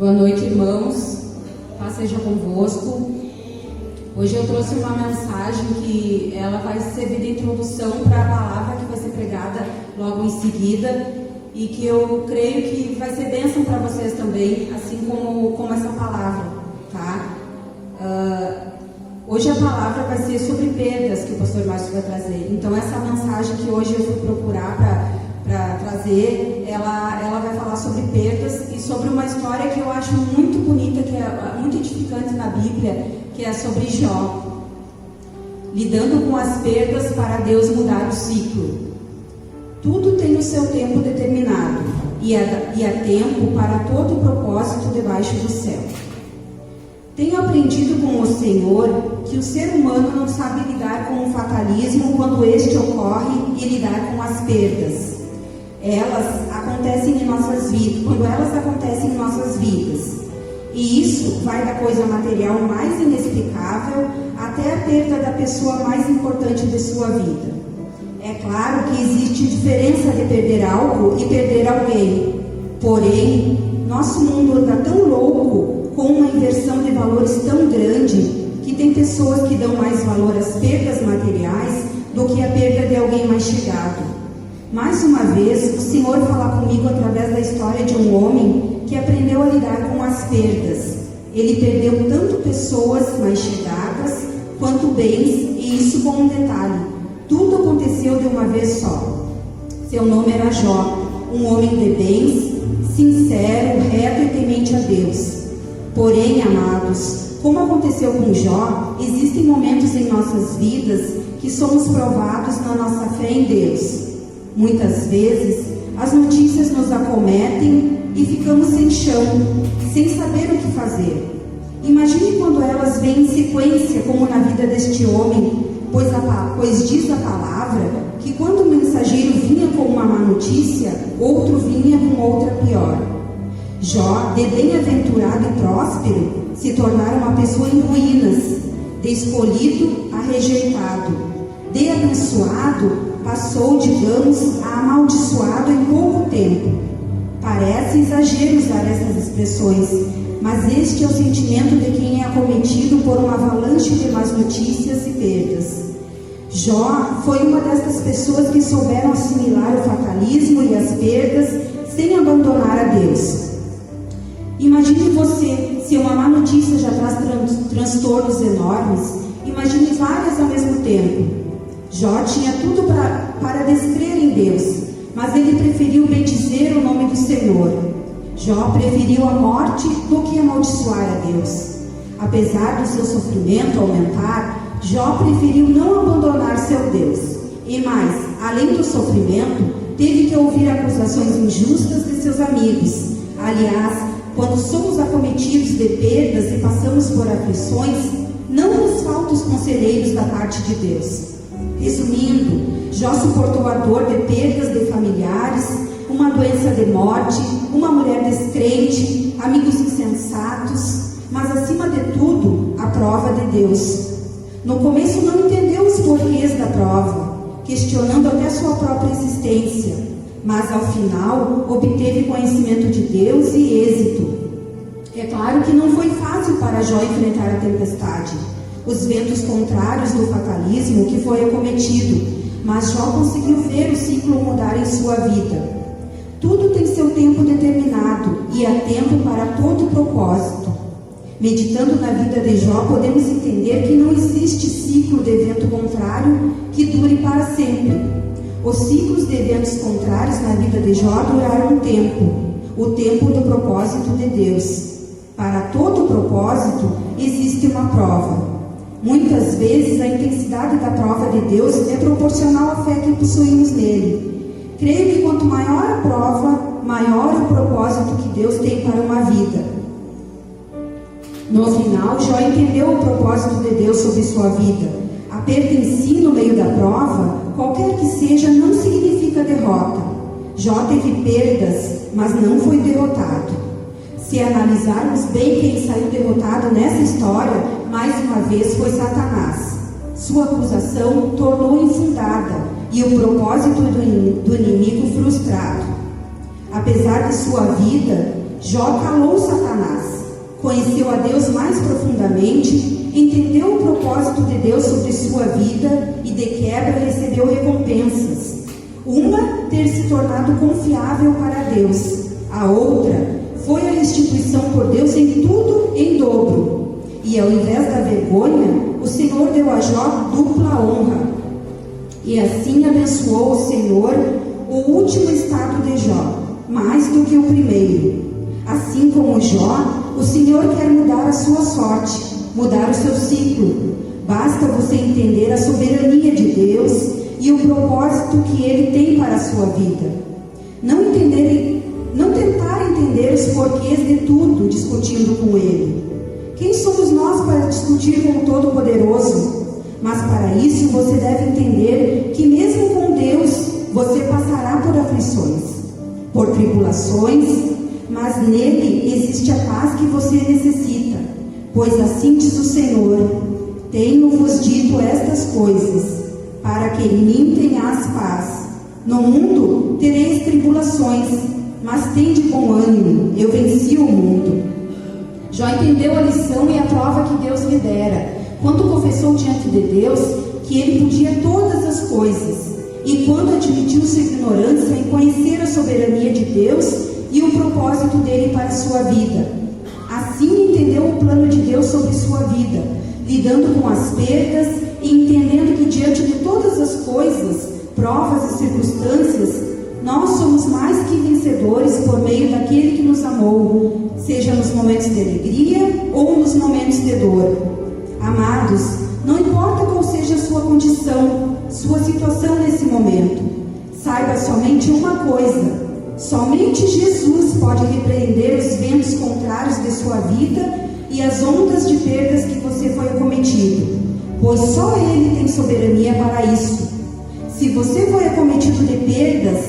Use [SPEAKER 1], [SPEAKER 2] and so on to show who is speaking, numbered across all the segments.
[SPEAKER 1] Boa noite, irmãos. Paz seja convosco. Hoje eu trouxe uma mensagem que ela vai servir de introdução para a palavra que vai ser pregada logo em seguida e que eu creio que vai ser bênção para vocês também, assim como essa palavra, tá? Hoje a palavra vai ser sobre perdas que o pastor Márcio vai trazer. Então essa mensagem que hoje eu fui procurar para trazer, ela vai falar sobre perdas e sobre uma história que eu acho muito bonita, que é muito edificante na Bíblia, que é sobre Jó, lidando com as perdas para Deus mudar o ciclo. Tudo tem o seu tempo determinado e há tempo para todo o propósito debaixo do céu. Tenho aprendido com o Senhor que o ser humano não sabe lidar com o fatalismo quando este ocorre e lidar com as perdas. Elas acontecem em nossas vidas, quando elas acontecem em nossas vidas. E isso vai da coisa material mais inexplicável até a perda da pessoa mais importante de sua vida. É claro que existe diferença de perder algo e perder alguém. Porém, nosso mundo anda tão louco, com uma inversão de valores tão grande, que tem pessoas que dão mais valor às perdas materiais do que à perda de alguém mais chegado. Mais uma vez, o Senhor fala comigo através da história de um homem que aprendeu a lidar com as perdas. Ele perdeu tanto pessoas mais chegadas quanto bens, e isso com um detalhe: tudo aconteceu de uma vez só. Seu nome era Jó, um homem de bens, sincero, reto e temente a Deus. Porém, amados, como aconteceu com Jó, existem momentos em nossas vidas que somos provados na nossa fé em Deus. Muitas vezes, as notícias nos acometem e ficamos sem chão, sem saber o que fazer. Imagine quando elas vêm em sequência, como na vida deste homem, pois diz a palavra que quando o mensageiro vinha com uma má notícia, outro vinha com outra pior. Jó, de bem-aventurado e próspero, se tornara uma pessoa em ruínas, de escolhido a rejeitado, de abençoado passou, digamos, a amaldiçoado em pouco tempo. Parece exagero usar essas expressões, mas este é o sentimento de quem é acometido por uma avalanche de más notícias e perdas. Jó foi uma dessas pessoas que souberam assimilar o fatalismo e as perdas sem abandonar a Deus. Imagine você, se uma má notícia já traz transtornos enormes, imagine várias ao mesmo tempo. Jó tinha tudo para descrer em Deus, mas ele preferiu bendizer o nome do Senhor. Jó preferiu a morte do que amaldiçoar a Deus. Apesar do seu sofrimento aumentar, Jó preferiu não abandonar seu Deus. E mais, além do sofrimento, teve que ouvir acusações injustas de seus amigos. Aliás, quando somos acometidos de perdas e passamos por aflições, não nos faltam os conselheiros da parte de Deus. Resumindo, Jó suportou a dor de perdas de familiares, uma doença de morte, uma mulher descrente, amigos insensatos, mas acima de tudo, a prova de Deus. No começo não entendeu os porquês da prova, questionando até sua própria existência, mas ao final obteve conhecimento de Deus e êxito. É claro que não foi fácil para Jó enfrentar a tempestade, os ventos contrários do fatalismo que foi acometido, mas Jó conseguiu ver o ciclo mudar em sua vida. Tudo tem seu tempo determinado e há tempo para todo propósito. Meditando na vida de Jó, podemos entender que não existe ciclo de evento contrário que dure para sempre. Os ciclos de eventos contrários na vida de Jó duraram um tempo, o tempo do propósito de Deus. Para todo propósito existe uma prova. Muitas vezes a intensidade da prova de Deus é proporcional à fé que possuímos nele. Creio que quanto maior a prova, maior o propósito que Deus tem para uma vida. No final, Jó entendeu o propósito de Deus sobre sua vida. A perda em si, no meio da prova, qualquer que seja, não significa derrota. Jó teve perdas, mas não foi derrotado. Se analisarmos bem quem saiu derrotado nessa história, mais uma vez foi Satanás. Sua acusação tornou infundada e o propósito do inimigo frustrado. Apesar de sua vida, Jó calou Satanás, conheceu a Deus mais profundamente, entendeu o propósito de Deus sobre sua vida e de quebra recebeu recompensas. Uma, ter se tornado confiável para Deus. A outra foi a restituição por Deus em tudo em dobro. E ao invés da vergonha, o Senhor deu a Jó dupla honra. E assim abençoou o Senhor o último estado de Jó, mais do que o primeiro. Assim como Jó, o Senhor quer mudar a sua sorte, mudar o seu ciclo. Basta você entender a soberania de Deus e o propósito que Ele tem para a sua vida. Não tentar entender os porquês de tudo discutindo com Ele. Quem somos nós para discutir com o Todo-Poderoso? Mas para isso você deve entender que mesmo com Deus você passará por aflições, por tribulações, mas nele existe a paz que você necessita. Pois assim diz o Senhor: tenho-vos dito estas coisas, para que em mim tenhas paz. No mundo tereis tribulações, mas tende bom ânimo, eu venci o mundo. Jó entendeu a lição e a prova que Deus lhe dera, quando confessou diante de Deus que ele podia todas as coisas, e quando admitiu sua ignorância em conhecer a soberania de Deus e o propósito dele para a sua vida. Assim entendeu o plano de Deus sobre sua vida, lidando com as perdas e entendendo que diante de todas as coisas, provas e circunstâncias, nós somos mais que vencedores por meio daquele que nos amou, seja nos momentos de alegria ou nos momentos de dor. Amados, não importa qual seja a sua condição, sua situação nesse momento, saiba somente uma coisa: somente Jesus pode repreender os ventos contrários de sua vida e as ondas de perdas que você foi acometido, pois só Ele tem soberania para isso. Se você foi acometido de perdas,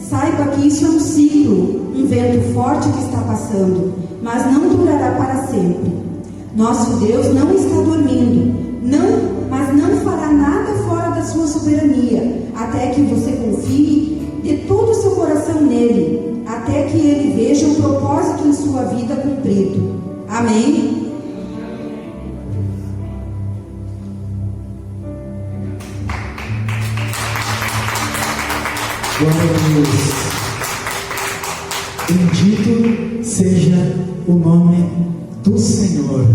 [SPEAKER 1] saiba que isso é um ciclo, um vento forte que está passando, mas não durará para sempre. Nosso Deus não está dormindo, mas não fará nada fora da sua soberania, até que você confie de todo o seu coração nele, até que ele veja o propósito em sua vida cumprido. Amém?
[SPEAKER 2] Glória a Deus. Bendito seja o nome do Senhor.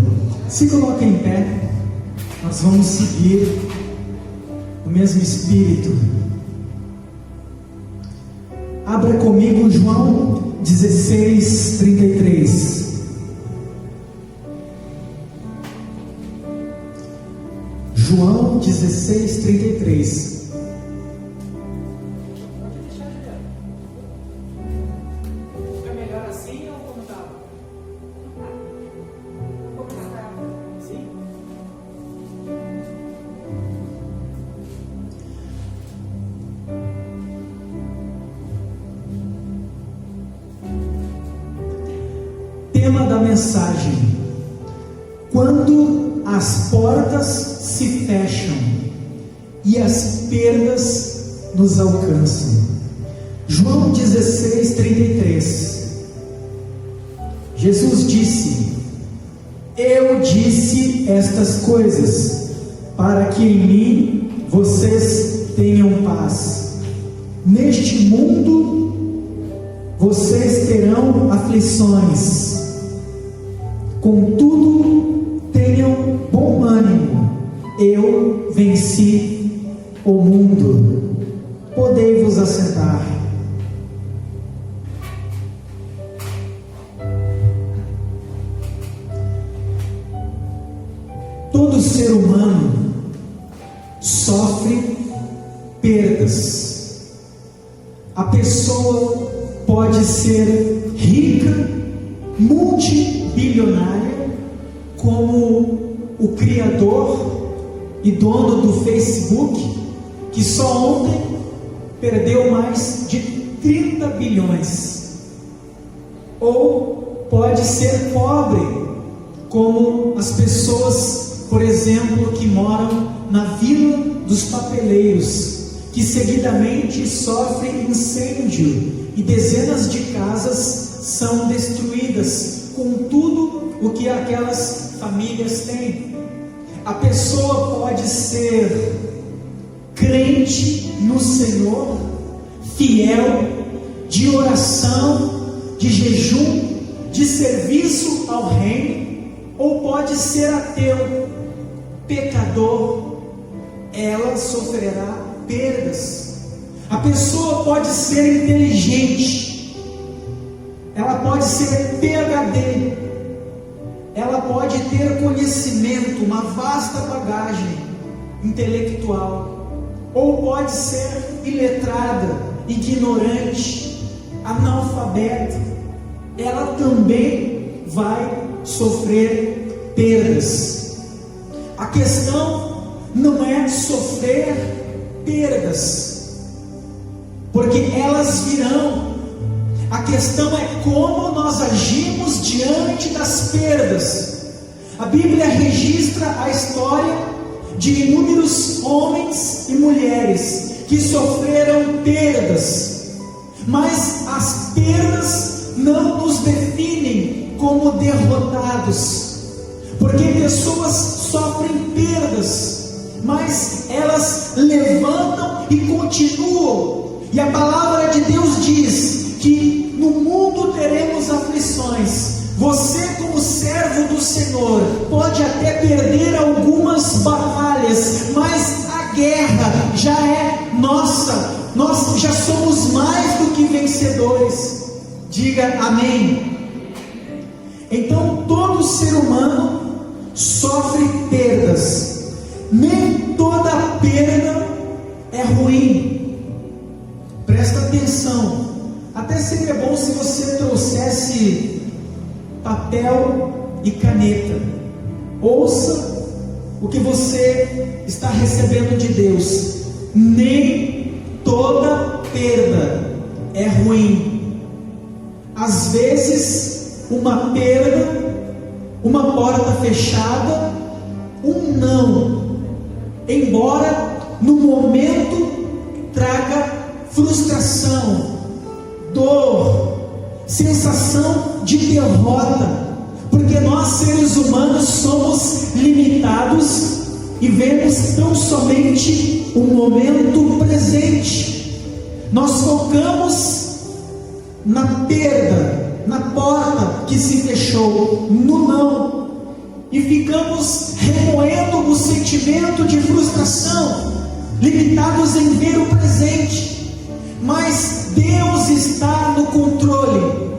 [SPEAKER 2] Se coloca em pé, nós vamos seguir o mesmo espírito. Abra comigo João 16:33. João 16:33. Tema da mensagem: quando as portas se fecham e as perdas nos alcançam. João 16:33. Jesus disse: eu disse estas coisas para que em mim vocês tenham paz. Neste mundo vocês terão aflições. Contudo, tenham bom ânimo, eu venci o mundo. Podei-vos assentar. Todo ser humano sofre perdas. A pessoa pode ser rica, multibilionária, como o criador e dono do Facebook, que só ontem perdeu mais de 30 bilhões. Ou pode ser pobre, como as pessoas, por exemplo, que moram na Vila dos Papeleiros, que seguidamente sofre incêndio e dezenas de casas são destruídas com tudo o que aquelas famílias têm. A pessoa pode ser crente no Senhor, fiel, de oração, de jejum, de serviço ao reino, ou pode ser ateu, pecador. Ela sofrerá perdas. A pessoa pode ser inteligente, ela pode ser PhD, ela pode ter conhecimento, uma vasta bagagem intelectual, ou pode ser iletrada, ignorante, analfabeta. Ela também vai sofrer perdas. A questão não é sofrer perdas, porque elas virão. A questão é como nós agimos diante das perdas. A Bíblia registra a história de inúmeros homens e mulheres que sofreram perdas, mas as perdas não nos definem como derrotados, porque pessoas sofrem perdas, mas elas levantam e continuam. E a palavra de Deus diz que no mundo teremos aflições. Você, como servo do Senhor, pode até perder algumas batalhas, mas a guerra já é nossa. Nós já somos mais do que vencedores. Diga amém. Então todo ser humano sofre perdas. Nem toda perda é ruim. Presta atenção. Até seria bom se você trouxesse papel e caneta. Ouça o que você está recebendo de Deus. Nem toda perda é ruim. Às vezes, uma perda, uma porta fechada, um não, embora no momento traga frustração, dor, sensação de derrota, porque nós seres humanos somos limitados e vemos tão somente o momento presente. Nós focamos na perda, na porta que se fechou, no não, e ficamos remoendo o sentimento de frustração, limitados em ver o presente. Mas Deus está no controle,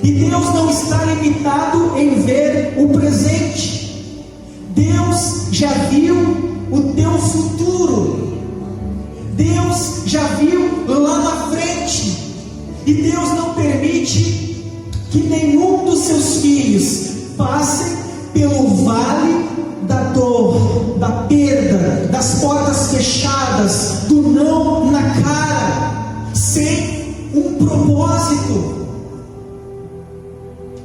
[SPEAKER 2] e Deus não está limitado em ver o presente. Deus já viu o teu futuro, Deus já viu lá na frente. E Deus não permite que nenhum dos seus filhos passem pelo vale da dor, da perda, das portas fechadas, do não na cara, sem um propósito.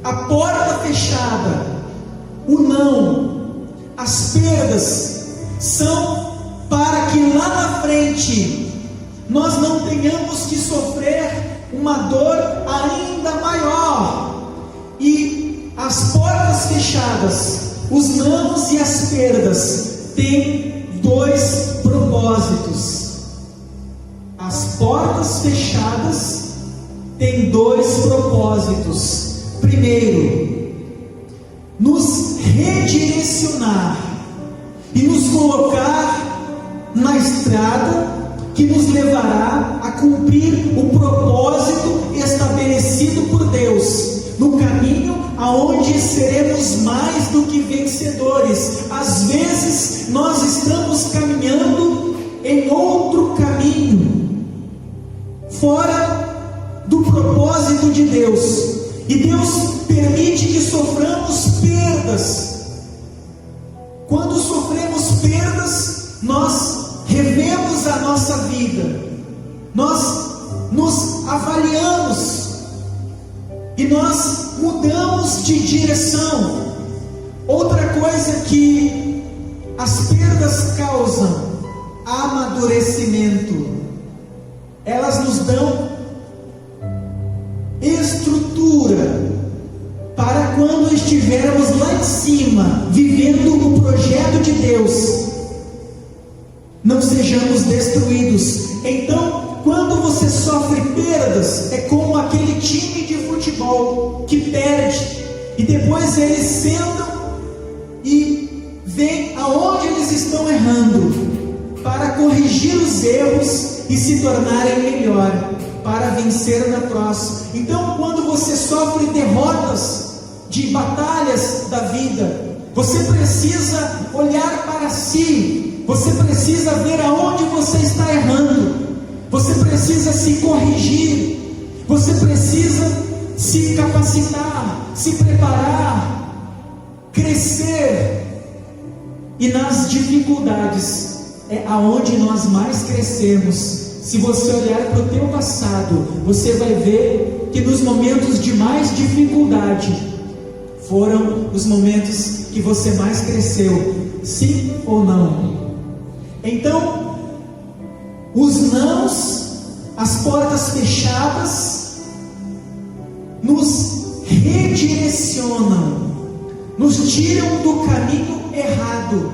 [SPEAKER 2] A porta fechada, o não, as perdas são para que lá na frente nós não tenhamos que sofrer uma dor ainda maior. E as portas fechadas, os nãos e as perdas têm dois propósitos. As portas fechadas têm dois propósitos. Primeiro, nos redirecionar e nos colocar na estrada que nos levará a cumprir o propósito estabelecido por Deus, no caminho aonde seremos mais do que vencedores. Às vezes nós estamos caminhando em outro caminho, fora do propósito de Deus, e Deus permite que soframos perdas. Quando sofremos perdas, nós revemos a nossa vida, nós nos avaliamos e nós mudamos de direção. Outra coisa que as perdas causam: amadurecimento. Elas nos dão estrutura estivermos lá em cima, vivendo o projeto de Deus, não sejamos destruídos. Então, quando você sofre perdas, é como aquele time de futebol que perde, e depois eles sentam e veem aonde eles estão errando, para corrigir os erros e se tornarem melhor, para vencer na próxima. Então, quando você sofre derrotas de batalhas da vida, você precisa olhar para si, você precisa ver aonde você está errando, você precisa se corrigir, você precisa se capacitar, se preparar, crescer. E nas dificuldades é aonde nós mais crescemos. Se você olhar para o teu passado, você vai ver que nos momentos de mais dificuldade foram os momentos que você mais cresceu, sim ou não? Então, os nãos, as portas fechadas, nos redirecionam, nos tiram do caminho errado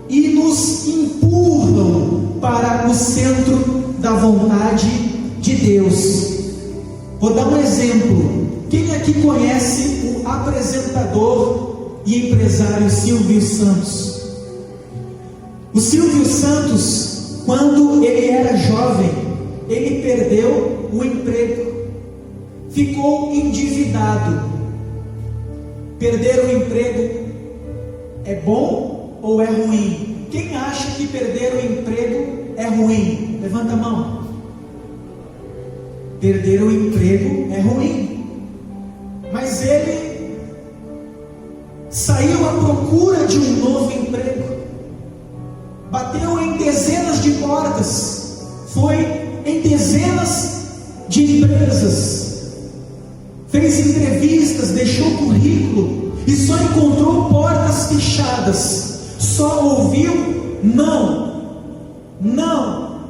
[SPEAKER 2] e nos empurram para o centro da vontade de Deus. Vou dar um exemplo. Quem aqui conhece o apresentador e empresário Silvio Santos? O Silvio Santos, quando ele era jovem, ele perdeu o emprego, ficou endividado. Perder o emprego é bom ou é ruim? Quem acha que perder o emprego é ruim? Levanta a mão. Perder o emprego é ruim, mas ele saiu à procura de um novo emprego, bateu em dezenas de portas, foi em dezenas de empresas, fez entrevistas, deixou currículo e só encontrou portas fechadas, só ouviu não, não,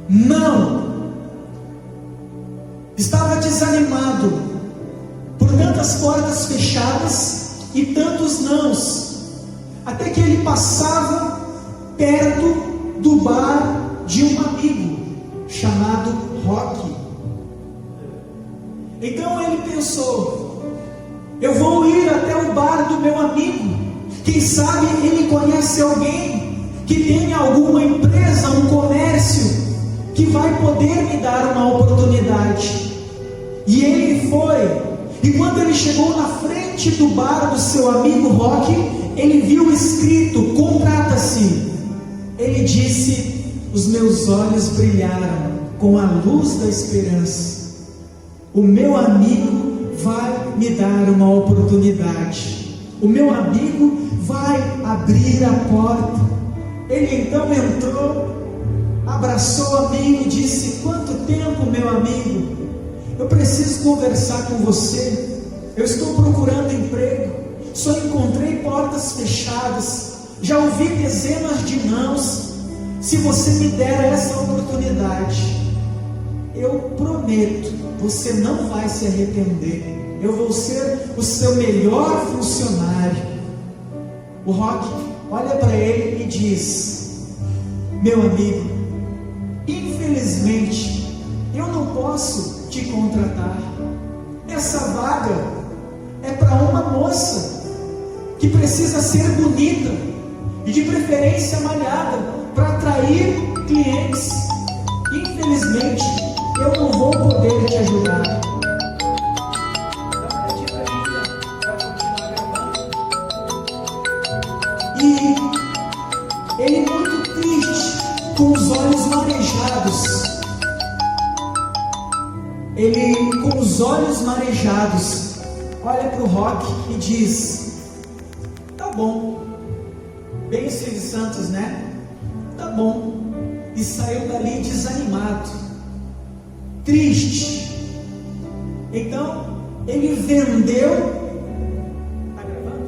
[SPEAKER 2] não. Estava desanimado por tantas portas fechadas e tantos nãos, até que ele passava perto do bar de um amigo chamado Roque. Então ele pensou: eu vou ir até o bar do meu amigo, quem sabe ele conhece alguém que tenha alguma empresa, um comércio, que vai poder me dar uma oportunidade. E ele foi, e quando ele chegou na frente do bar do seu amigo Roque, ele viu escrito: contrata-se. Ele disse: os meus olhos brilharam com a luz da esperança, o meu amigo vai me dar uma oportunidade, o meu amigo vai abrir a porta. Ele então entrou, abraçou o amigo e disse: quanto tempo, meu amigo? Eu preciso conversar com você. Eu estou procurando emprego, só encontrei portas fechadas, já ouvi dezenas de nãos. Se você me der essa oportunidade, eu prometo, você não vai se arrepender. Eu vou ser o seu melhor funcionário. O Roque olha para ele e diz: meu amigo, infelizmente eu não posso te contratar. Essa vaga é para uma moça que precisa ser bonita e de preferência malhada para atrair clientes. Infelizmente eu não vou poder te ajudar. E ele, muito triste, com os olhos marejados, olha para o Roque e diz: tá bom, bem o Silvio Santos, né? Tá bom. E saiu dali desanimado, triste. Então ele vendeu. Tá gravando?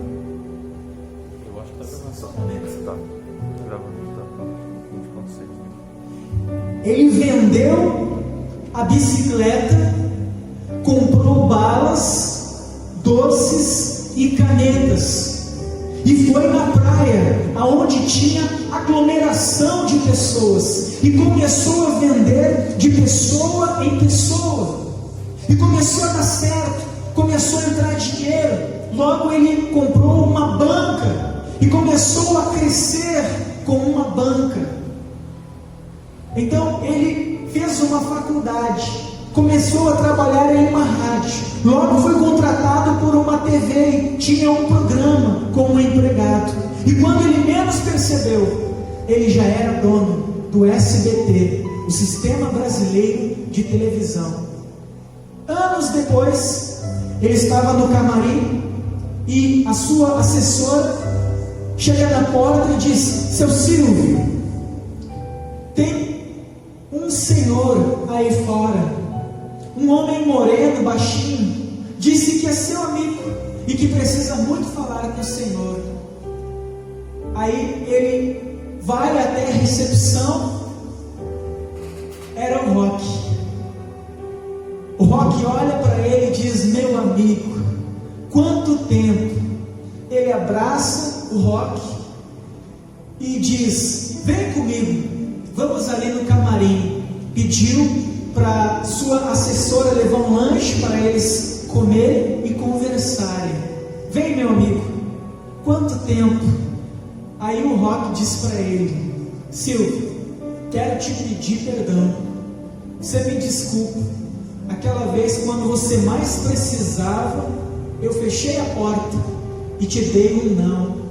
[SPEAKER 3] Eu acho que tá gravando.
[SPEAKER 2] Só um momento.
[SPEAKER 3] Tá gravando, tá. 20.6.
[SPEAKER 2] Ele vendeu a bicicleta, comprou balas, doces e canetas, e foi na praia, aonde tinha aglomeração de pessoas, e começou a vender de pessoa em pessoa, e começou a dar certo, começou a entrar dinheiro. Logo ele comprou uma banca, e começou a crescer com uma banca. Então ele fez uma faculdade, começou a trabalhar em uma rádio, logo foi contratado por uma TV, tinha um programa como empregado, e quando ele menos percebeu, ele já era dono do SBT, o Sistema Brasileiro de Televisão. Anos depois, ele estava no camarim, e a sua assessora chega na porta e diz: seu Silvio, tem um senhor aí fora, um homem moreno, baixinho, disse que é seu amigo e que precisa muito falar com o Senhor. Aí ele vai até a recepção, era o Rock. O Rock olha para ele e diz: meu amigo, quanto tempo? Ele abraça o Rock e diz: vem comigo, vamos ali no camarim. Pediu para sua assessora levar um lanche para eles comerem e conversarem. Vem, meu amigo, quanto tempo? Aí o Rock diz para ele: Silvio, quero te pedir perdão. Você me desculpa, aquela vez quando você mais precisava, eu fechei a porta e te dei um não.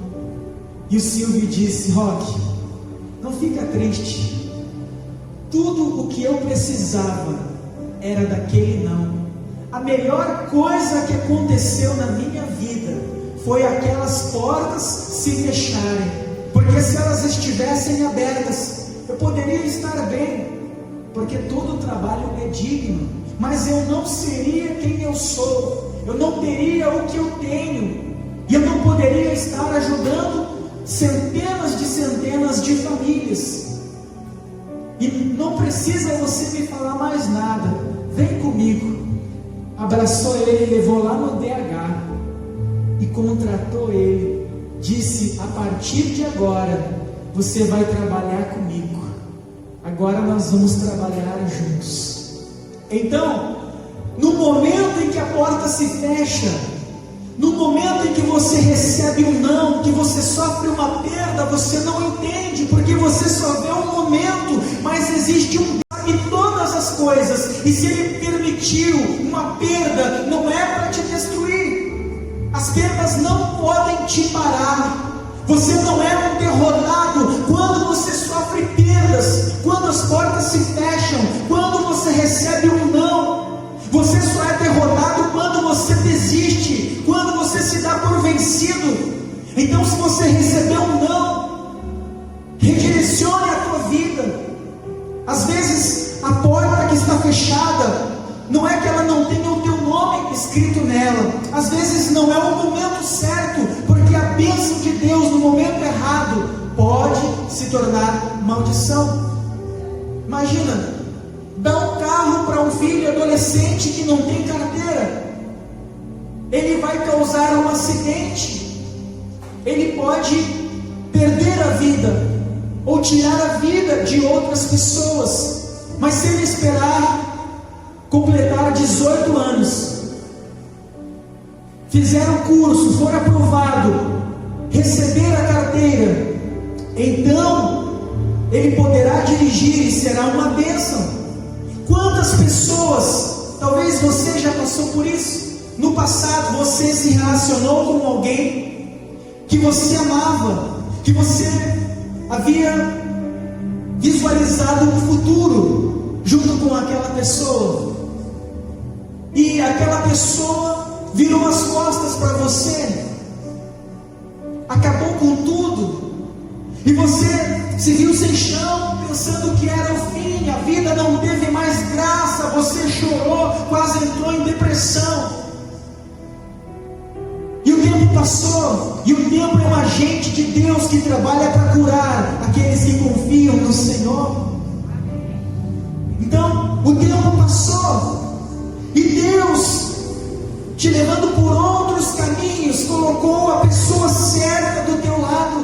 [SPEAKER 2] E o Silvio disse: Rock, não fica triste, tudo o que eu precisava era daquele não. A melhor coisa que aconteceu na minha vida foi aquelas portas se fecharem, porque se elas estivessem abertas, eu poderia estar bem, porque todo trabalho é digno, mas eu não seria quem eu sou, eu não teria o que eu tenho, e eu não poderia estar ajudando centenas de famílias. E não precisa você me falar mais nada, vem comigo. Abraçou ele, levou lá no DH e contratou ele. Disse: a partir de agora você vai trabalhar comigo, agora nós vamos trabalhar juntos. Então, no momento em que a porta se fecha, no momento em que você recebe um não, que você sofre uma perda, você não entende, porque você só vê um momento, mas existe um Deus em todas as coisas, e se Ele permitiu uma perda, não é para te destruir. As perdas não podem te parar. Você não é um derrotado quando você sofre perdas, quando as portas se fecham, quando você recebe um não. Você só é derrotado quando você desiste, quando você se dá por vencido. Então, se você receber um não, redirecione a tua vida. Às vezes a porta que está fechada, não é que ela não tenha o teu nome escrito nela, às vezes não é o momento certo, porque a bênção de Deus no momento errado pode se tornar maldição. Imagina, dá um carro para um filho adolescente que não tem carteira, ele vai causar um acidente, ele pode perder a vida, ou tirar a vida de outras pessoas. Mas se ele esperar completar 18 anos, fizer o curso, for aprovado, receber a carteira, então ele poderá dirigir e será uma bênção. Quantas pessoas, talvez você já passou por isso, no passado você se relacionou com alguém que você amava, que você havia visualizado um futuro junto com aquela pessoa, e aquela pessoa virou as costas para você, acabou com tudo, e você se viu sem chão, pensando que era o fim, a vida não teve mais graça, você chorou, quase entrou em depressão. E o tempo passou, e o tempo é um agente de Deus que trabalha para curar aqueles que confiam no Senhor. Então, o tempo passou, e Deus te levando por outros caminhos, colocou a pessoa certa do teu lado.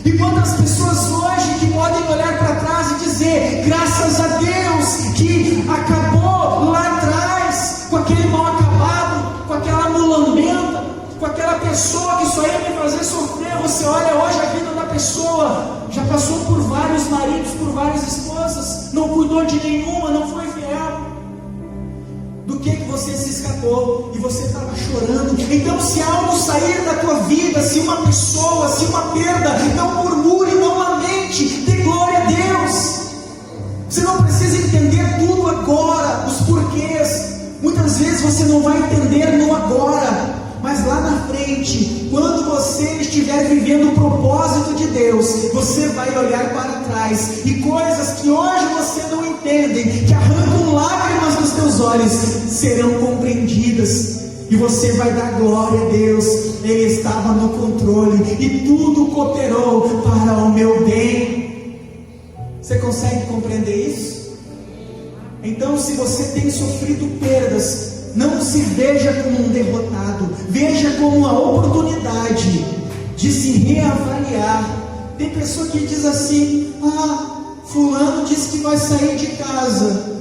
[SPEAKER 2] E quantas pessoas hoje que podem olhar para trás e dizer: graças a Deus que acabou lá atrás com aquele mal acabado, com aquela mulambenta, com aquela pessoa que só ia me fazer sofrer. Você olha hoje a vida da pessoa, já passou por vários maridos, por várias esposas, não cuidou de nenhuma, não foi fiel. Do que você se escapou e você estava chorando? Então, se algo sair da tua vida, se uma pessoa, se uma perda, não murmure, não lamente, dê glória a Deus. Você não precisa entender tudo agora, os porquês. Muitas vezes você não vai entender no agora, mas lá na frente, quando você estiver vivendo o propósito de Deus, você vai olhar para trás e coisas que hoje você não entende, que arrancam lágrimas dos teus olhos, serão compreendidas. E você vai dar glória a Deus. Ele estava no controle e tudo cooperou para o meu bem. Você consegue compreender isso? Então, se você tem sofrido perdas, não se veja como um derrotado, veja como uma oportunidade de se reavaliar. Tem pessoa que diz assim: fulano disse que vai sair de casa.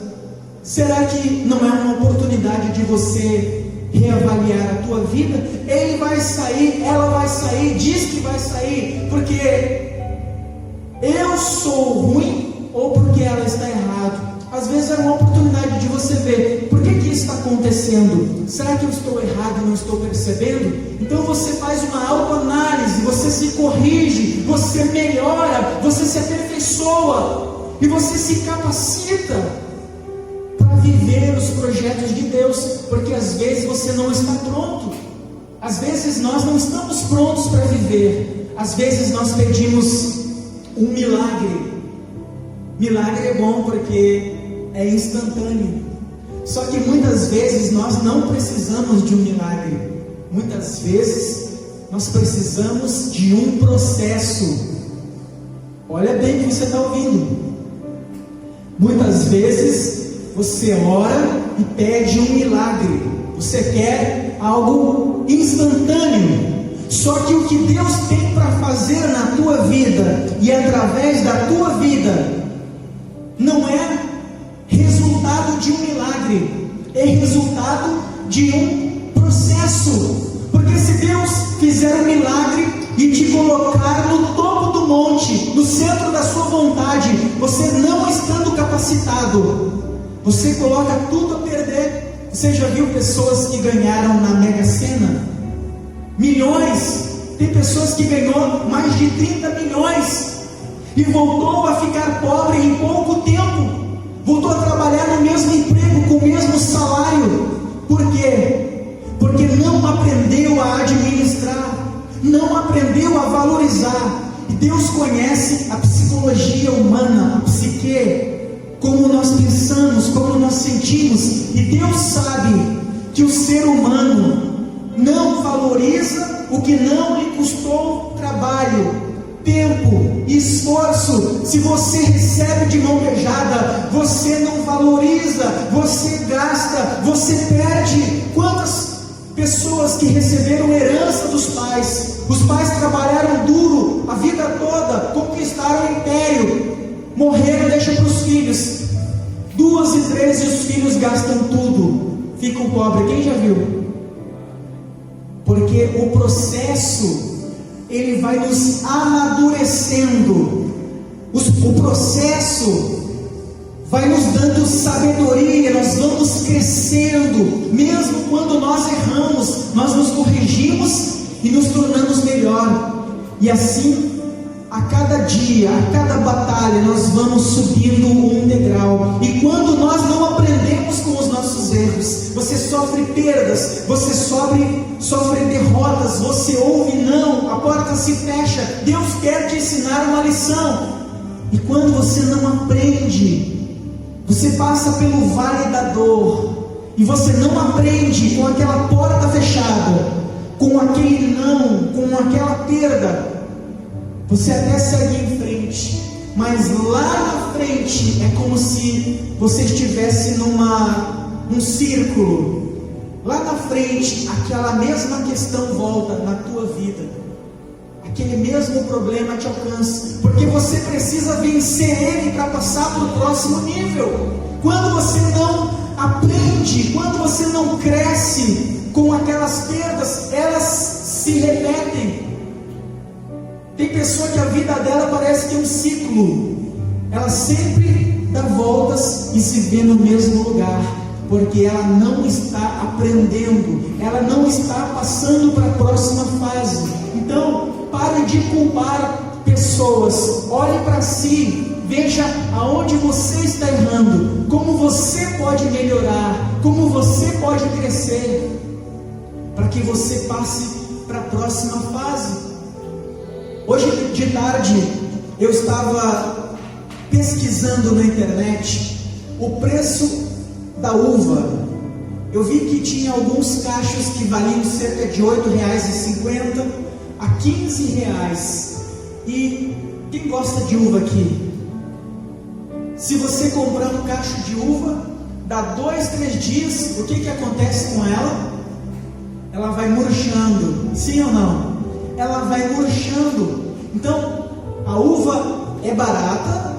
[SPEAKER 2] Será que não é uma oportunidade de você reavaliar a tua vida? Ele vai sair, ela vai sair, diz que vai sair porque eu sou ruim ou porque ela está errada? Às vezes é uma oportunidade de você ver: por que isso está acontecendo? Será que eu estou errado e não estou percebendo? Então você faz uma autoanálise, você se corrige, você melhora, você se aperfeiçoa e você se capacita para viver os projetos de Deus, porque às vezes você não está pronto, às vezes nós não estamos prontos para viver, às vezes nós pedimos um milagre. Milagre é bom porque é instantâneo, só que muitas vezes nós não precisamos de um milagre, muitas vezes nós precisamos de um processo. Olha bem o que você está ouvindo. Muitas vezes você ora e pede um milagre, você quer algo instantâneo. Só que o que Deus tem para fazer na tua vida e através da tua vida não é resultado de um milagre, é resultado de um processo. Porque se Deus fizer um milagre e te colocar no topo do monte, no centro da sua vontade, você não estando capacitado, você coloca tudo a perder. Você já viu pessoas que ganharam na Mega Sena milhões? Tem pessoas que ganhou mais de 30 milhões e voltou a ficar pobre em pouco tempo, voltou a trabalhar no mesmo emprego, com o mesmo salário. Por quê? Porque não aprendeu a administrar, não aprendeu a valorizar. E Deus conhece a psicologia humana, a psique, como nós pensamos, como nós sentimos, e Deus sabe que o ser humano não valoriza o que não lhe custou trabalho, tempo e esforço. Se você recebe de mão beijada, você não valoriza, você gasta, você perde. Quantas pessoas que receberam herança dos pais, os pais trabalharam duro a vida toda, conquistaram o império, morreram e deixam para os filhos, 2 e 3, e os filhos gastam tudo, ficam pobres. Quem já viu? Porque o processo, ele vai nos amadurecendo, o processo vai nos dando sabedoria, nós vamos crescendo. Mesmo quando nós erramos, nós nos corrigimos e nos tornamos melhor. E assim, a cada dia, a cada batalha, nós vamos subindo um degrau. E quando nós não aprendemos com os nossos erros, você sofre perdas, você sofre derrotas, você ouve não, a porta se fecha. Deus quer te ensinar uma lição, e quando você não aprende, você passa pelo vale da dor, e você não aprende com aquela porta fechada, com aquele não, com aquela perda. Você até segue em frente, mas lá na frente é como se você estivesse num círculo, lá na frente, aquela mesma questão volta na tua vida, aquele mesmo problema te alcança, porque você precisa vencer ele para passar para o próximo nível. Quando você não aprende, quando você não cresce com aquelas perdas, elas se repetem. Tem pessoa que a vida dela parece que é um ciclo, ela sempre dá voltas e se vê no mesmo lugar, porque ela não está aprendendo, ela não está passando para a próxima fase. Então, pare de culpar pessoas, olhe para si, veja aonde você está errando, como você pode melhorar, como você pode crescer, para que você passe para a próxima fase. Hoje de tarde eu estava pesquisando na internet o preço da uva. Eu vi que tinha alguns cachos que valiam cerca de R$ 8,50 a R$ 15. E quem gosta de uva aqui? Se você comprar um cacho de uva, dá 2, 3 dias, o que acontece com ela? Ela vai murchando, sim ou não? Ela vai murchando. Então, a uva é barata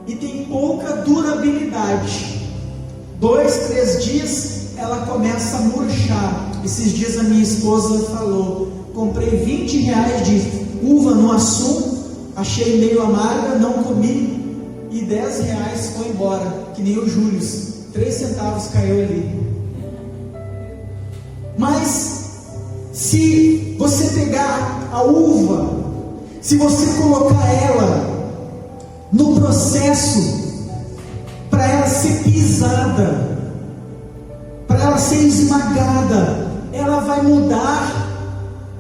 [SPEAKER 2] e tem pouca durabilidade. 2, 3 dias ela começa a murchar. Esses dias a minha esposa falou: comprei R$ 20 de uva no Assum, achei meio amarga, não comi, e R$ 10 foi embora, que nem o Júlio, 3 centavos caiu ali. Mas se você pegar a uva, se você colocar ela no processo para ela ser pisada, para ela ser esmagada, ela vai mudar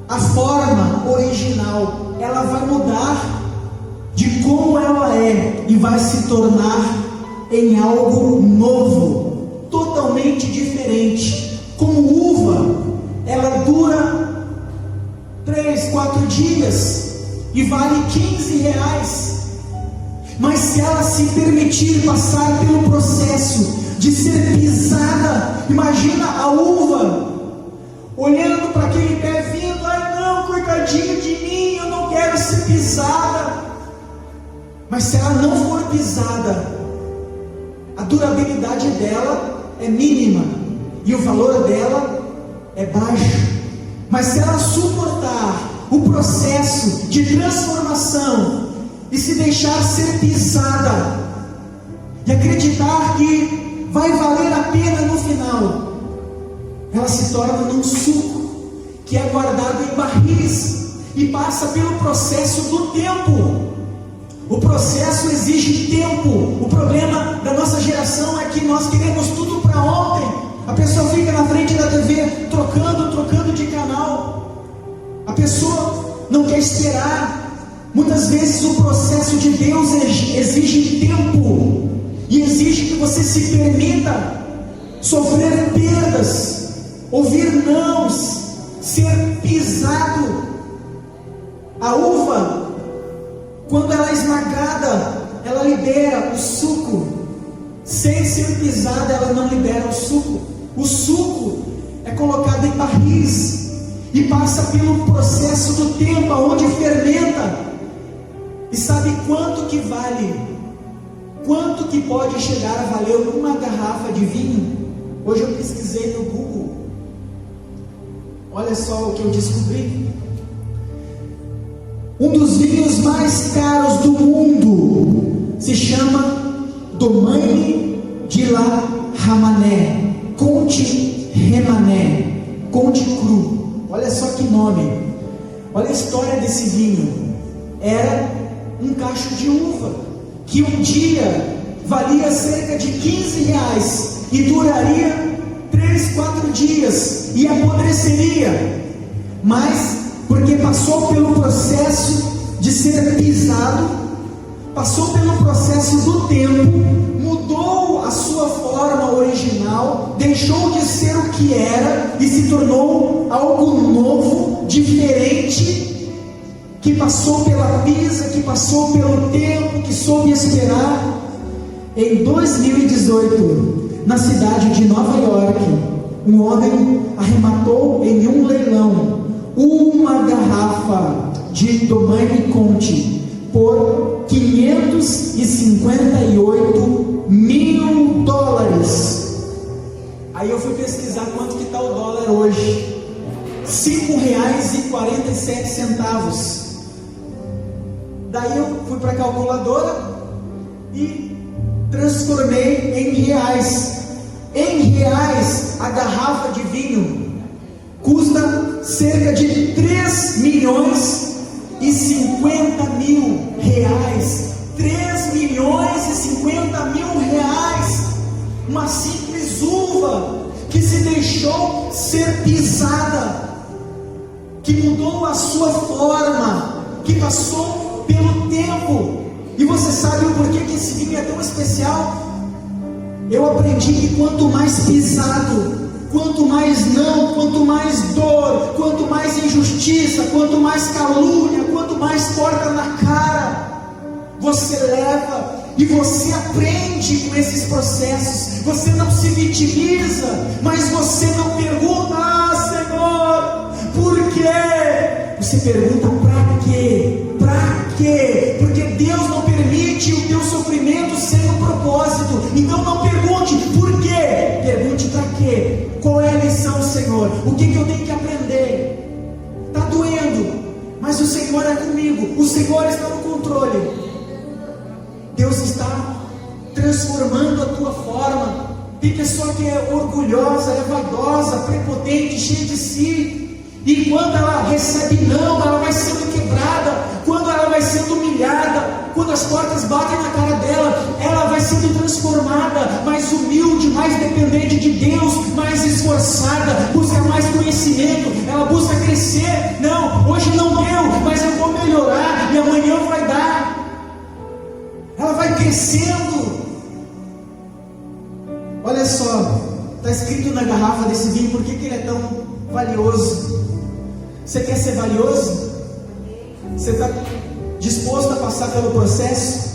[SPEAKER 2] a forma original, ela vai mudar de como ela é e vai se tornar em algo novo, totalmente diferente. Como uva, ela dura 3, 4 dias e vale R$ 15. Mas se ela se permitir passar pelo processo de ser pisada, imagina a uva olhando para aquele pé vindo: ai não, coitadinho de mim, eu não quero ser pisada. Mas se ela não for pisada, a durabilidade dela é mínima e o valor dela é baixo. Mas se ela suportar o processo de transformação e se deixar ser pisada e acreditar que vai valer a pena no final, ela se torna num suco que é guardado em barris e passa pelo processo do tempo. O processo exige tempo. O problema da nossa geração é que nós queremos tudo para ontem. A pessoa fica na frente da TV trocando de canal. A pessoa não quer esperar. Muitas vezes o processo de Deus exige tempo e exige que você se permita sofrer perdas, ouvir nãos, ser pisado. A uva, quando ela é esmagada, ela libera o suco. Sem ser pisada, ela não libera o suco. O suco é colocado em barris e passa pelo processo do tempo, onde fermenta. E sabe quanto que vale? Quanto que pode chegar a valer uma garrafa de vinho? Hoje eu pesquisei no Google. Olha só o que eu descobri. Um dos vinhos mais caros do mundo se chama Domaine de la Ramané, Conte Remané, Conte Cru. Olha só que nome. Olha a história desse vinho. Era um cacho de uva que um dia valia cerca de R$ 15 e duraria 3, 4 dias e apodreceria. Mas porque passou pelo processo de ser pisado, passou pelo processo do tempo, mudou a sua forma original, deixou de ser o que era e se tornou algo novo, diferente, que passou pela pisa, que passou pelo tempo, que soube esperar. Em 2018, na cidade de Nova York, um homem arrematou em um leilão uma garrafa de Domaine Conti por $558 mil. Aí eu fui pesquisar quanto que está o dólar hoje. R$5,47. Daí eu fui para a calculadora e transformei em reais. Em reais, a garrafa de vinho custa cerca de R$3.050.000. R$3.050.000. Uma simples uva que se deixou ser pisada, que mudou a sua forma, que passou pelo tempo. E você sabe o porquê que esse vinho é tão especial? Eu aprendi que quanto mais pisado, quanto mais não, quanto mais dor, quanto mais injustiça, quanto mais calúnia, quanto mais porta na cara você leva, e você aprende com esses processos. Você não se vitimiza, mas você não pergunta: Senhor, por quê? Você pergunta: para quê? Para quê? Porque Deus não permite o teu sofrimento sem um propósito. Então não pergunte por quê, pergunte para quê. Qual é a lição, Senhor? O que eu tenho que aprender? Está doendo, mas o Senhor é comigo, o Senhor está no controle. Deus está transformando a tua forma. Tem pessoa que é orgulhosa, é vaidosa, prepotente, cheia de si, e quando ela recebe não, ela vai sendo quebrada. Quando ela vai sendo humilhada, quando as portas batem na cara dela, ela vai sendo transformada, mais humilde, mais dependente de Deus, mais esforçada, busca mais conhecimento, ela busca crescer. Não, hoje não deu, mas eu vou melhorar, e amanhã vai dar. Ela vai crescendo. Olha só, está escrito na garrafa desse vinho, por que ele é tão valioso? Você quer ser valioso? Você está disposto a passar pelo processo?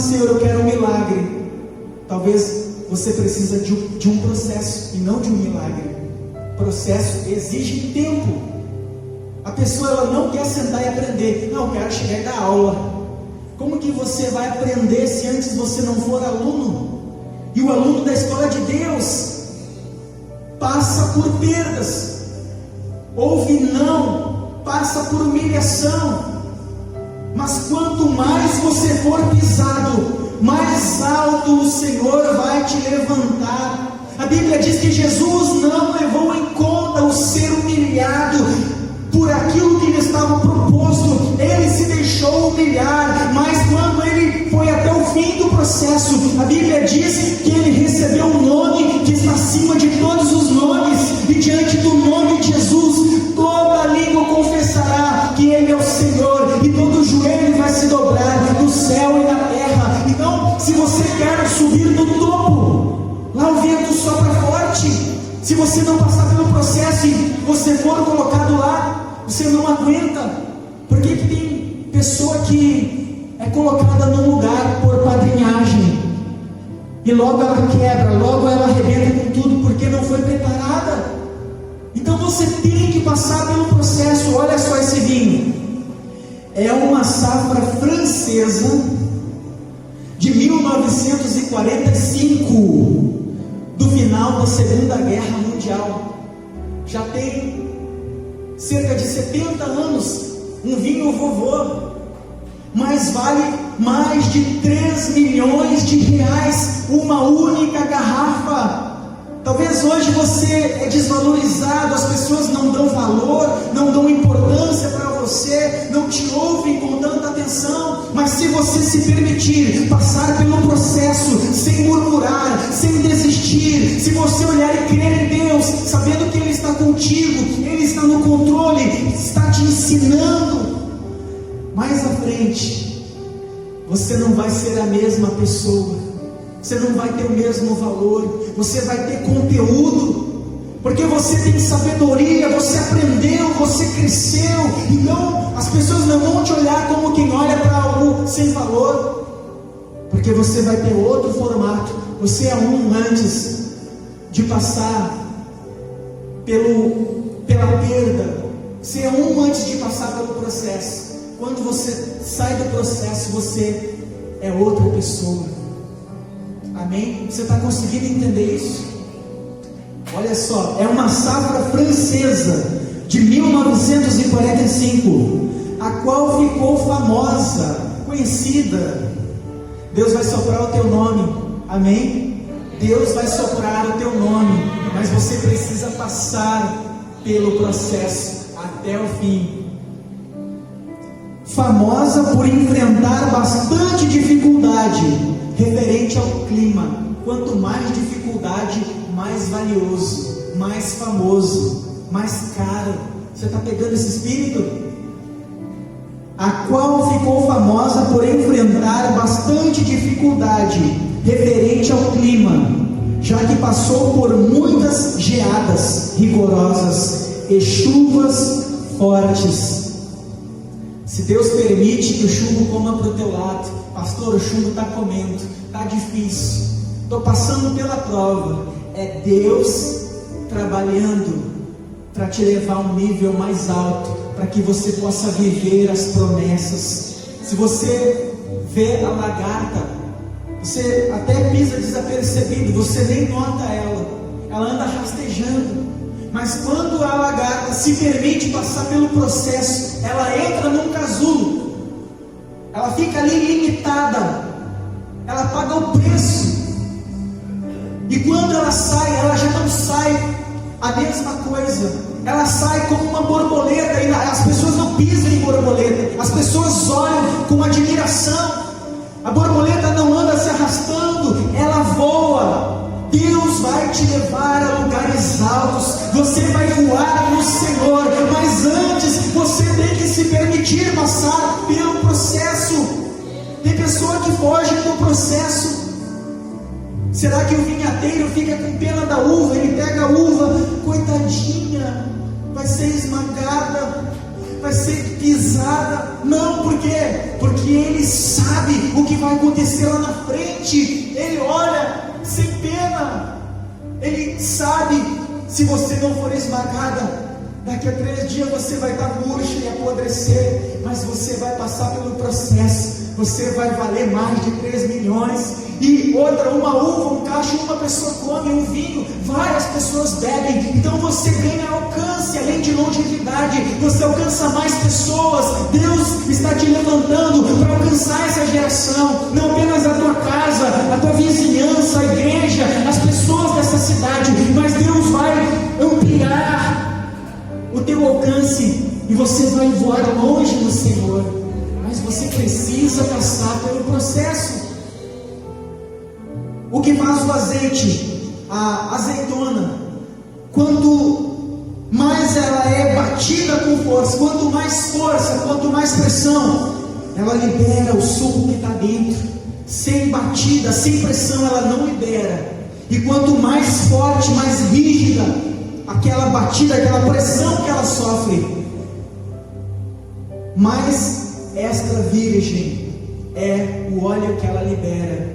[SPEAKER 2] Senhor, eu quero um milagre. Talvez você precisa de um processo e não de um milagre. Processo exige tempo. A pessoa ela não quer sentar e aprender. Não, eu quero chegar e dar aula. Como que você vai aprender se antes você não for aluno? E o aluno da escola de Deus passa por perdas, ouve não, passa por humilhação. Mas quanto mais você for pisado, mais alto o Senhor vai te levantar. A Bíblia diz que Jesus não levou em conta o ser humilhado por aquilo que lhe estava proposto. Ele se deixou humilhar, mas quando ele foi até o fim do processo, a Bíblia diz que ele recebeu um nome que está acima de todos os nomes, e diante do nome de Jesus, toda língua confessará que ele é o Senhor, e todo joelho vai se dobrar no céu e na terra. Então, se você quer subir no topo, lá o vento sopra forte. Se você não passar pelo processo e você for colocado lá, você não aguenta. Por que tem pessoa que é colocada num lugar por padrinhagem e logo ela quebra, logo ela arrebenta com tudo, porque não foi preparada? Então você tem que passar pelo processo. Olha só esse vinho, é uma safra francesa de 1945, do final da Segunda Guerra Mundial. Já tem cerca de 70 anos, um vinho vovô, mas vale mais de 3 milhões de reais uma única garrafa. Talvez hoje você é desvalorizado, as pessoas não dão valor, não dão importância para você, não te ouvem com tanta atenção. Mas se você se permitir passar pelo processo sem murmurar, sem desistir, se você olhar e crer em Deus, sabendo que Ele está contigo, Ele está no controle, está te ensinando, mais à frente você não vai ser a mesma pessoa, você não vai ter o mesmo valor, você vai ter conteúdo, porque você tem sabedoria, você aprendeu, você cresceu. Então as pessoas não vão te olhar como quem olha para algo sem valor, porque você vai ter outro formato. Você é um antes, de passar pela perda. Você é um antes de passar pelo processo. Quando você sai do processo, você é outra pessoa. Amém? Você está conseguindo entender isso? Olha só, é uma safra francesa de 1945, a qual ficou famosa, conhecida. Deus vai soprar o teu nome. Amém? Deus vai soprar o teu nome, mas você precisa passar pelo processo até o fim. Famosa por enfrentar bastante dificuldade referente ao clima. Quanto mais dificuldade, mais valioso, mais famoso, mais caro. Você está pegando esse espírito? A qual ficou famosa por enfrentar bastante dificuldade referente ao clima, já que passou por muitas geadas rigorosas e chuvas fortes. Se Deus permite que o chumbo coma para o teu lado, pastor, o chumbo está comendo, está difícil, estou passando pela prova, é Deus trabalhando para te levar a um nível mais alto, para que você possa viver as promessas. Se você vê a lagarta, você até pisa desapercebido, você nem nota ela anda rastejando, mas quando a lagarta se permite passar pelo processo, ela entra num casulo, ela fica ali limitada, ela paga o preço, e quando ela sai, ela já não sai a mesma coisa, ela sai como uma borboleta, e as pessoas não pisam em borboleta, as pessoas olham com admiração. A borboleta não anda se arrastando, ela voa. Deus vai te levar a lugares altos, você vai voar no Senhor, mas antes você tem que se permitir passar pelo processo. Tem pessoa que foge do processo. Será que o vinhadeiro fica com pena da uva? Ele pega a uva, coitadinha, vai ser esmagada, vai ser pisada. Não, por quê? Porque ele sabe o que vai acontecer lá na frente. Ele olha sem pena. Ele sabe, se você não for esmagada, daqui a 3 dias você vai estar murcha e apodrecer, mas você vai passar pelo processo. Você vai valer mais de 3 milhões. E outra, uma uva, um cacho, uma pessoa come, um vinho, várias pessoas bebem. Então você ganha alcance, além de longevidade, você alcança mais pessoas. Deus está te levantando para alcançar essa geração, não apenas a tua casa, a tua vizinhança, a igreja, as pessoas dessa cidade, mas Deus vai ampliar o teu alcance e você vai voar longe no Senhor. Mas você precisa passar pelo processo. O que faz o azeite, a azeitona, quanto mais ela é batida com força, quanto mais força, quanto mais pressão, ela libera o suco que está dentro. Sem batida, sem pressão, ela não libera. E quanto mais forte, mais rígida aquela batida, aquela pressão que ela sofre, mais extra virgem é o óleo que ela libera.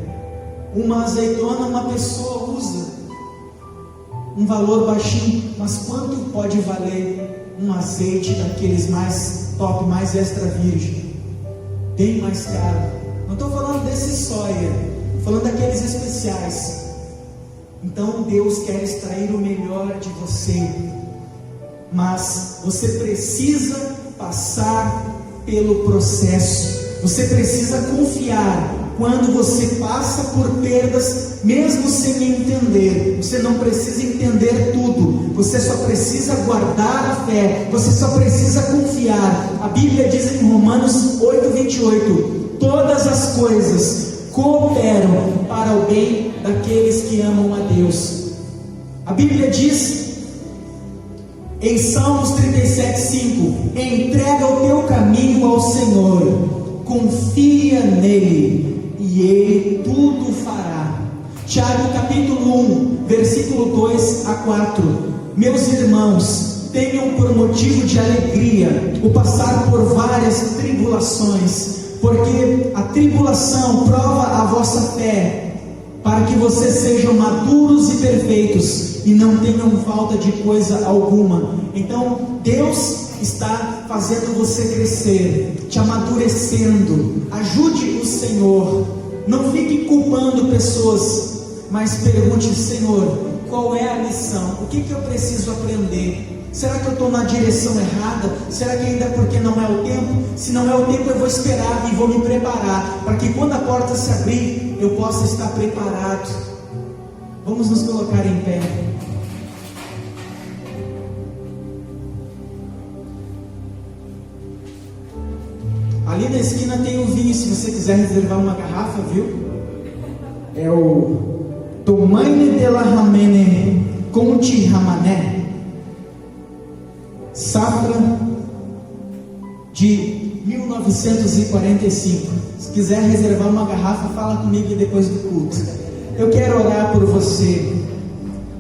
[SPEAKER 2] Uma azeitona, uma pessoa usa um valor baixinho, mas quanto pode valer um azeite daqueles mais top, mais extra virgem? Bem mais caro. Não estou falando desse soia, estou falando daqueles especiais. Então Deus quer extrair o melhor de você, mas você precisa passar pelo processo. Você precisa confiar. Quando você passa por perdas, mesmo sem entender, você não precisa entender tudo, você só precisa guardar a fé, você só precisa confiar. A Bíblia diz em Romanos 8:28, todas as coisas cooperam para o bem daqueles que amam a Deus. A Bíblia diz em Salmos 37:5, entrega o teu caminho ao Senhor, confia nele e Ele tudo fará. Tiago capítulo 1, versículo 2 a 4. Meus irmãos, tenham por motivo de alegria o passar por várias tribulações, porque a tribulação prova a vossa fé, para que vocês sejam maduros e perfeitos, e não tenham falta de coisa alguma. Então Deus está fazendo você crescer, te amadurecendo. Ajude o Senhor. Não fique culpando pessoas, mas pergunte: Senhor, qual é a lição? O que eu preciso aprender? Será que eu estou na direção errada? Será que ainda é porque não é o tempo? Se não é o tempo, eu vou esperar e vou me preparar, para que quando a porta se abrir, eu possa estar preparado. Vamos nos colocar em pé. Ali na esquina tem um vinho, se você quiser reservar uma garrafa, viu? É o Tomaine de la Ramene Conti Ramané, safra de 1945. Se quiser reservar uma garrafa, fala comigo depois do culto. Eu quero orar por você.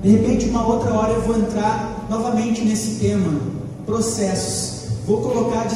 [SPEAKER 2] De repente, uma outra hora eu vou entrar novamente nesse tema, processos. Vou colocar